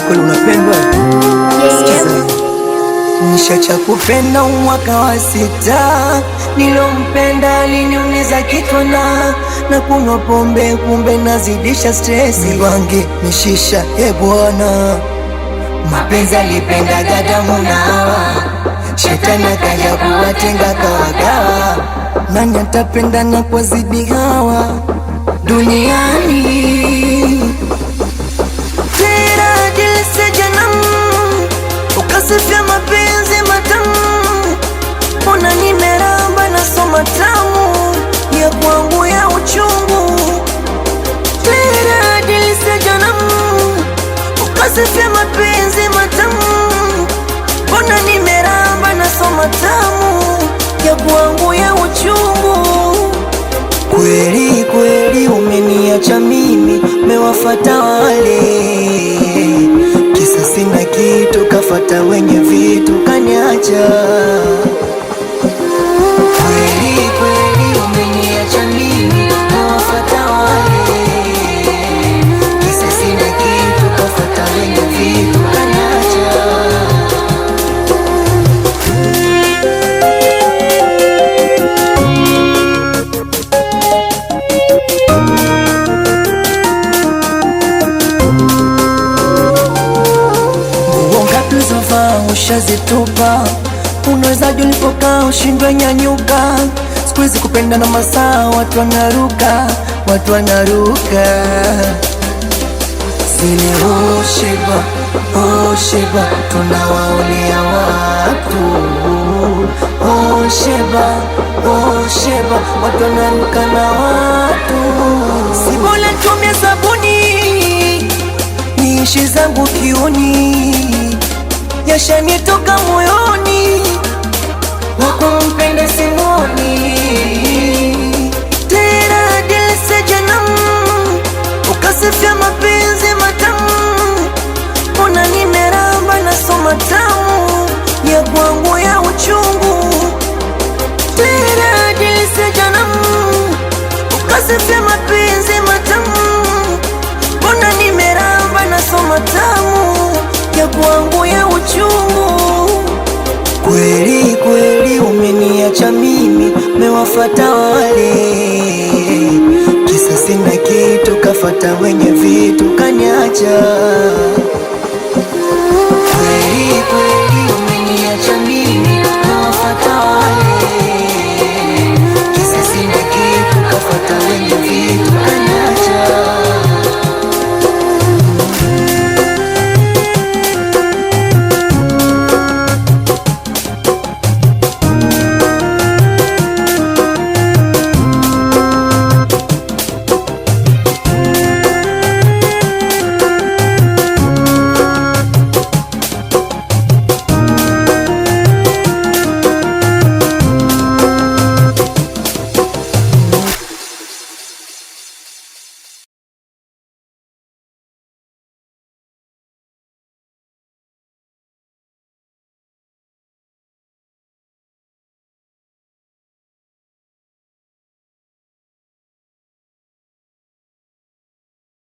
Kweli unapendwa? Nishacha kupenda mwaka wa 6, nilompenda aliniumiza kichwa na kunywa pombe, kumbe nazidisha stress. Mibangi mishisha, bwana, mapenzi alipenda damu na hawa, shetani akaja kuwatenga kawagawa. Nani atapendana kwa zidi hawa duniani? Tera dil se janam, ukasifia mapenzi matamu. Mbona nimeramba na soma tamu ya kwangu ya uchungu. Tera dil se janam, ukasifia mapenzi matamu. Mbona nimeramba na soma tamu ya kwangu ya uchungu. Kweli kweli umeniacha mimi, mewafata wale, kisa sina kitu, kafata wenye vitu kaniacha. Kweli kweli umeniacha mimi, mewafata wale, kisa sina kitu, kafata wenye vitu kaniacha. Ushazitupa, unawezaje ulipokaa ushindwe nyanyuka? Siku hizi kupenda na masaa, watu wanaruka, watu wanaruka. Zile osheba, osheba, tunawaonea watu. Osheba, osheba, watu wanaruka na watu. Si bora tumie sabuni, niishi zangu kiuni, yashanitoka moyoni, wako mpende simoni. Tera dil se janam, ukasifia mapenzi matamu. Mbona nimeramba na soma tamu ya kwangu ya uchungu. Tera dil se janam, ukasifia mapenzi matamu. Mbona nimeramba na soma tamu ya kwangu ya uchungu. Kweli kweli umeniacha mimi, mewafata wale, kisa sina kitu, kafata wenye vitu kaniacha.